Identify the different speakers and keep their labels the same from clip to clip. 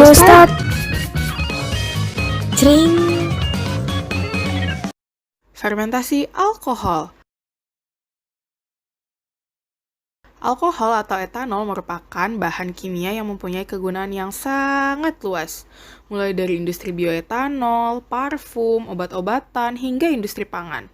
Speaker 1: Ustadz. Jring.
Speaker 2: Fermentasi alkohol. Alkohol atau etanol merupakan bahan kimia yang mempunyai kegunaan yang sangat luas, mulai dari industri bioetanol, parfum, obat-obatan, hingga industri pangan.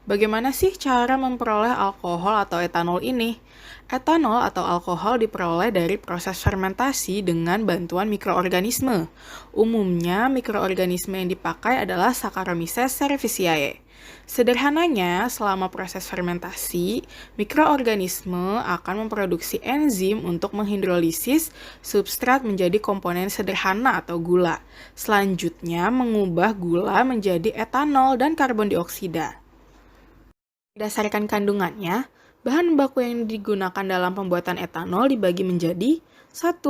Speaker 2: Bagaimana sih cara memperoleh alkohol atau etanol ini? Etanol atau alkohol diperoleh dari proses fermentasi dengan bantuan mikroorganisme. Umumnya, mikroorganisme yang dipakai adalah Saccharomyces cerevisiae. Sederhananya, selama proses fermentasi, mikroorganisme akan memproduksi enzim untuk menghidrolisis substrat menjadi komponen sederhana atau gula. Selanjutnya, mengubah gula menjadi etanol dan karbon dioksida. Berdasarkan kandungannya, bahan baku yang digunakan dalam pembuatan etanol dibagi menjadi 1.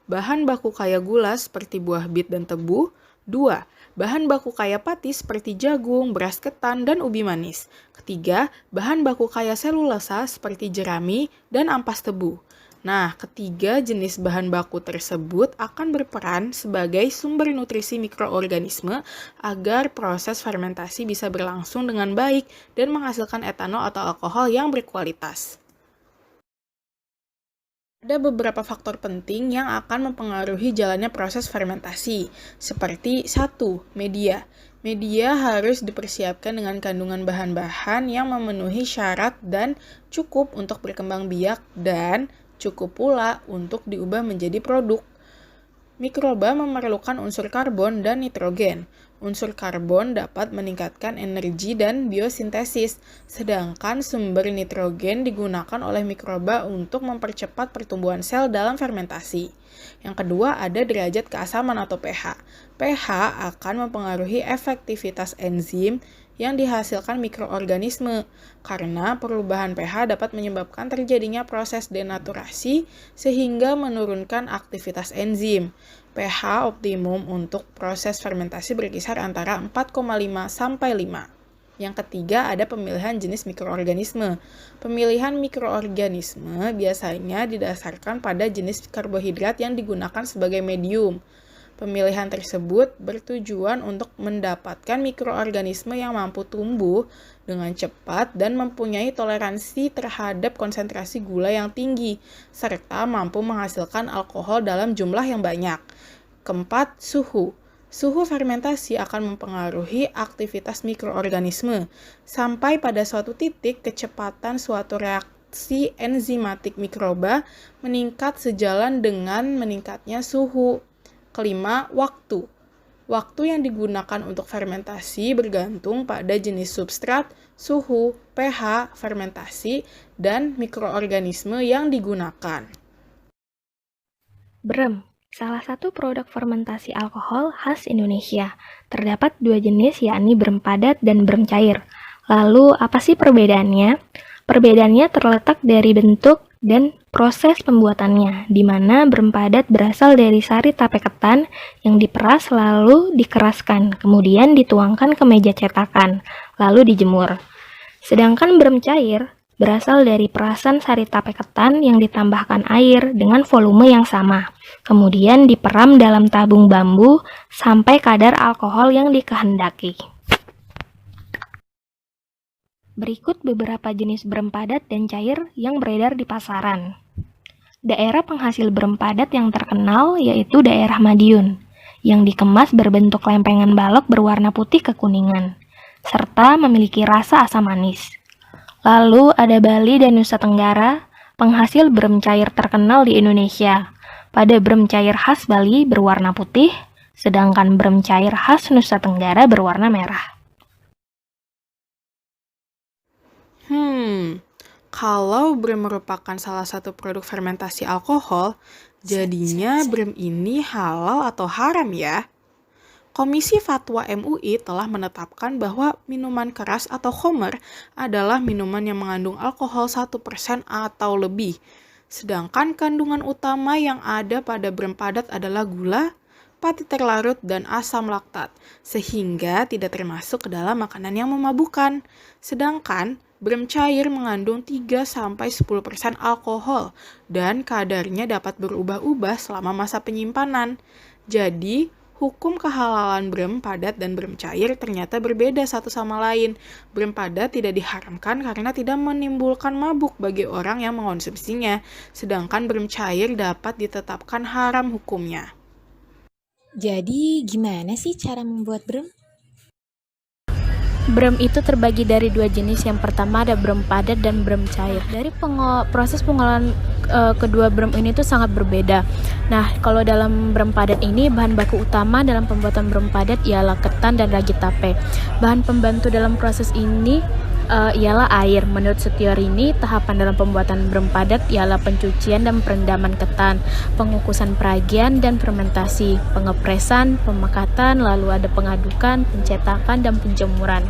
Speaker 2: Bahan baku kaya gula seperti buah bit dan tebu. 2. Bahan baku kaya pati seperti jagung, beras ketan, dan ubi manis. Ketiga, bahan baku kaya selulosa seperti jerami dan ampas tebu. Nah, ketiga jenis bahan baku tersebut akan berperan sebagai sumber nutrisi mikroorganisme agar proses fermentasi bisa berlangsung dengan baik dan menghasilkan etanol atau alkohol yang berkualitas. Ada beberapa faktor penting yang akan mempengaruhi jalannya proses fermentasi, seperti 1. Media. Media harus dipersiapkan dengan kandungan bahan-bahan yang memenuhi syarat dan cukup untuk berkembang biak dan cukup pula untuk diubah menjadi produk. Mikroba memerlukan unsur karbon dan nitrogen. Unsur karbon dapat meningkatkan energi dan biosintesis, sedangkan sumber nitrogen digunakan oleh mikroba untuk mempercepat pertumbuhan sel dalam fermentasi. Yang kedua, ada derajat keasaman atau pH. pH akan mempengaruhi efektivitas enzim yang dihasilkan mikroorganisme, karena perubahan pH dapat menyebabkan terjadinya proses denaturasi sehingga menurunkan aktivitas enzim. pH optimum untuk proses fermentasi berkisar antara 4,5 sampai 5. Yang ketiga, ada pemilihan jenis mikroorganisme. Pemilihan mikroorganisme biasanya didasarkan pada jenis karbohidrat yang digunakan sebagai medium. Pemilihan tersebut bertujuan untuk mendapatkan mikroorganisme yang mampu tumbuh dengan cepat dan mempunyai toleransi terhadap konsentrasi gula yang tinggi, serta mampu menghasilkan alkohol dalam jumlah yang banyak. Keempat, suhu. Suhu fermentasi akan mempengaruhi aktivitas mikroorganisme. Sampai pada suatu titik, kecepatan suatu reaksi enzimatik mikroba meningkat sejalan dengan meningkatnya suhu. Kelima, waktu. Waktu yang digunakan untuk fermentasi bergantung pada jenis substrat, suhu, pH, fermentasi, dan mikroorganisme yang digunakan.
Speaker 3: Brem, salah satu produk fermentasi alkohol khas Indonesia. Terdapat dua jenis, yakni brem padat dan brem cair. Lalu, apa sih perbedaannya? Perbedaannya terletak dari bentuk dan proses pembuatannya, di mana brem padat berasal dari sari tape ketan yang diperas lalu dikeraskan, kemudian dituangkan ke meja cetakan, lalu dijemur. Sedangkan brem cair berasal dari perasan sari tape ketan yang ditambahkan air dengan volume yang sama, kemudian diperam dalam tabung bambu sampai kadar alkohol yang dikehendaki. Berikut beberapa jenis brem padat dan cair yang beredar di pasaran. Daerah penghasil brem padat yang terkenal yaitu daerah Madiun, yang dikemas berbentuk lempengan balok berwarna putih kekuningan, serta memiliki rasa asam manis. Lalu ada Bali dan Nusa Tenggara, penghasil brem cair terkenal di Indonesia. Pada brem cair khas Bali berwarna putih, sedangkan brem cair khas Nusa Tenggara berwarna merah.
Speaker 2: Kalau brem merupakan salah satu produk fermentasi alkohol, jadinya brem ini halal atau haram ya? Komisi Fatwa MUI telah menetapkan bahwa minuman keras atau khamr adalah minuman yang mengandung alkohol 1% atau lebih. Sedangkan kandungan utama yang ada pada brem padat adalah gula, pati terlarut, dan asam laktat, sehingga tidak termasuk ke dalam makanan yang memabukkan. Sedangkan brem cair mengandung 3-10% alkohol dan kadarnya dapat berubah-ubah selama masa penyimpanan. Jadi, hukum kehalalan brem padat dan brem cair ternyata berbeda satu sama lain. Brem padat tidak diharamkan karena tidak menimbulkan mabuk bagi orang yang mengonsumsinya, sedangkan brem cair dapat ditetapkan haram hukumnya.
Speaker 1: Jadi, gimana sih cara membuat brem?
Speaker 3: Brem itu terbagi dari dua jenis. Yang pertama ada brem padat dan brem cair. Dari proses pengolahan kedua brem ini tuh sangat berbeda. Nah, kalau dalam brem padat ini bahan baku utama dalam pembuatan brem padat ialah ketan dan ragi tape. Bahan pembantu dalam proses ini ialah air. Menurut Setiorini, tahapan dalam pembuatan brem padat ialah pencucian dan perendaman ketan, pengukusan peragian dan fermentasi, pengepresan, pemakatan, lalu ada pengadukan, pencetakan, dan penjemuran.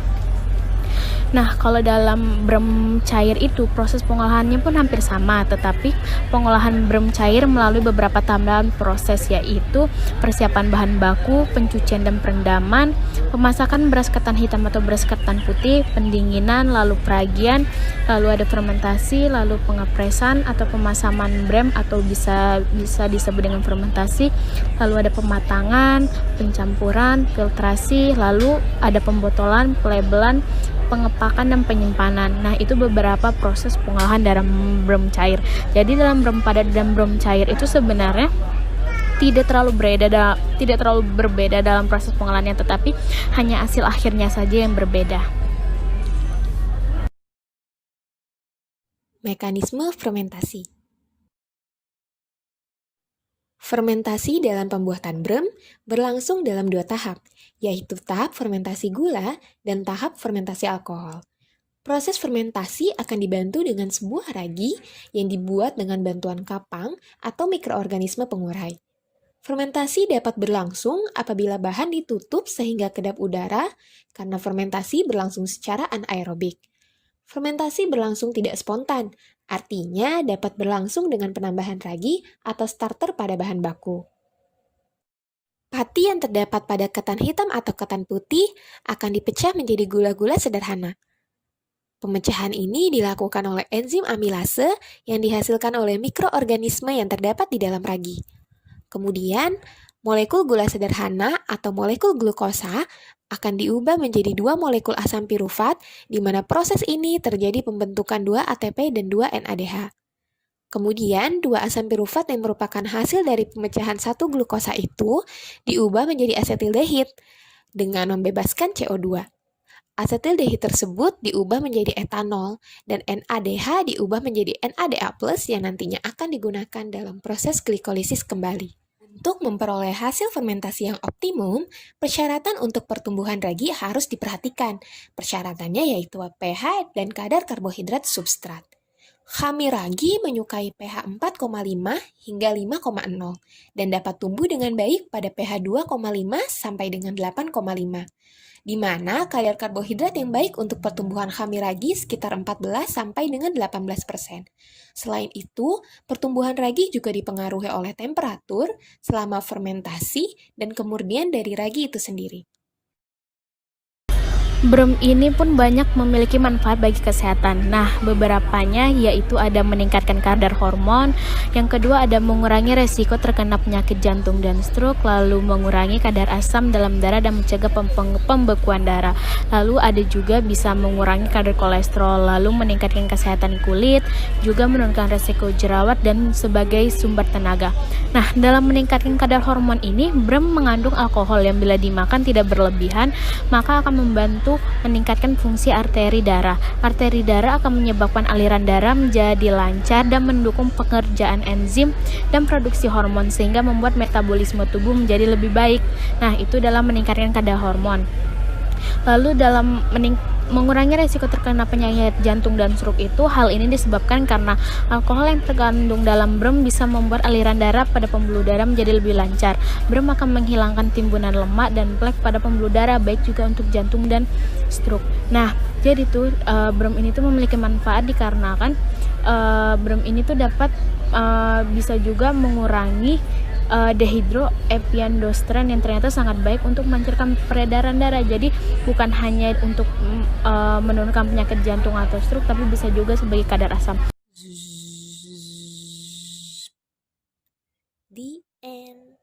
Speaker 3: Nah, kalau dalam brem cair itu proses pengolahannya pun hampir sama, tetapi pengolahan brem cair melalui beberapa tambahan proses, yaitu persiapan bahan baku, pencucian dan perendaman, pemasakan beras ketan hitam atau beras ketan putih, pendinginan, lalu peragian, lalu ada fermentasi, lalu pengepresan atau pemasaman brem atau bisa disebut dengan fermentasi, lalu ada pematangan, pencampuran, filtrasi, lalu ada pembotolan, pelabelan, pengepakan dan penyimpanan. Nah, itu beberapa proses pengolahan dalam brem cair. Jadi dalam brem padat dan brem cair itu sebenarnya tidak terlalu berbeda dalam proses pengolahannya, tetapi hanya hasil akhirnya saja yang berbeda.
Speaker 1: Mekanisme fermentasi. Fermentasi dalam pembuatan brem berlangsung dalam dua tahap, yaitu tahap fermentasi gula dan tahap fermentasi alkohol. Proses fermentasi akan dibantu dengan sebuah ragi yang dibuat dengan bantuan kapang atau mikroorganisme pengurai. Fermentasi dapat berlangsung apabila bahan ditutup sehingga kedap udara karena fermentasi berlangsung secara anaerobik. Fermentasi berlangsung tidak spontan, artinya dapat berlangsung dengan penambahan ragi atau starter pada bahan baku. Pati yang terdapat pada ketan hitam atau ketan putih akan dipecah menjadi gula-gula sederhana. Pemecahan ini dilakukan oleh enzim amilase yang dihasilkan oleh mikroorganisme yang terdapat di dalam ragi. Kemudian, molekul gula sederhana atau molekul glukosa akan diubah menjadi dua molekul asam pirufat, di mana proses ini terjadi pembentukan 2 ATP dan 2 NADH. Kemudian, 2 asam pirufat yang merupakan hasil dari pemecahan satu glukosa itu diubah menjadi asetildehid dengan membebaskan CO2. Asetildehid tersebut diubah menjadi etanol, dan NADH diubah menjadi NADA+, yang nantinya akan digunakan dalam proses glikolisis kembali. Untuk memperoleh hasil fermentasi yang optimum, persyaratan untuk pertumbuhan ragi harus diperhatikan. Persyaratannya yaitu pH dan kadar karbohidrat substrat. Khamir ragi menyukai pH 4,5 hingga 5,0 dan dapat tumbuh dengan baik pada pH 2,5 sampai dengan 8,5. Di mana kadar karbohidrat yang baik untuk pertumbuhan khamir ragi sekitar 14 sampai dengan 18%. Selain itu, pertumbuhan ragi juga dipengaruhi oleh temperatur selama fermentasi dan kemurnian dari ragi itu sendiri.
Speaker 3: Brem ini pun banyak memiliki manfaat bagi kesehatan. Nah, beberapanya yaitu ada meningkatkan kadar hormon, yang kedua ada mengurangi resiko terkena penyakit jantung dan stroke, lalu mengurangi kadar asam dalam darah dan mencegah pembekuan darah. Lalu ada juga bisa mengurangi kadar kolesterol, lalu meningkatkan kesehatan kulit, juga menurunkan resiko jerawat dan sebagai sumber tenaga. Nah, dalam meningkatkan kadar hormon ini, brem mengandung alkohol yang bila dimakan tidak berlebihan, maka akan membantu meningkatkan fungsi arteri darah. Arteri darah akan menyebabkan aliran darah menjadi lancar dan mendukung pekerjaan enzim dan produksi hormon sehingga membuat metabolisme tubuh menjadi lebih baik. Nah, itu dalam meningkatkan kadar hormon. Lalu dalam mengurangi resiko terkena penyakit jantung dan stroke itu, hal ini disebabkan karena alkohol yang terkandung dalam brem bisa membuat aliran darah pada pembuluh darah menjadi lebih lancar. Brem akan menghilangkan timbunan lemak dan plak pada pembuluh darah, baik juga untuk jantung dan stroke. Nah, jadi tuh brem ini tuh memiliki manfaat dikarenakan brem ini tuh dapat bisa juga mengurangi dehidroepiandrosteran yang ternyata sangat baik untuk melancarkan peredaran darah. Jadi bukan hanya untuk menurunkan penyakit jantung atau stroke, tapi bisa juga sebagai kadar asam.
Speaker 1: The end.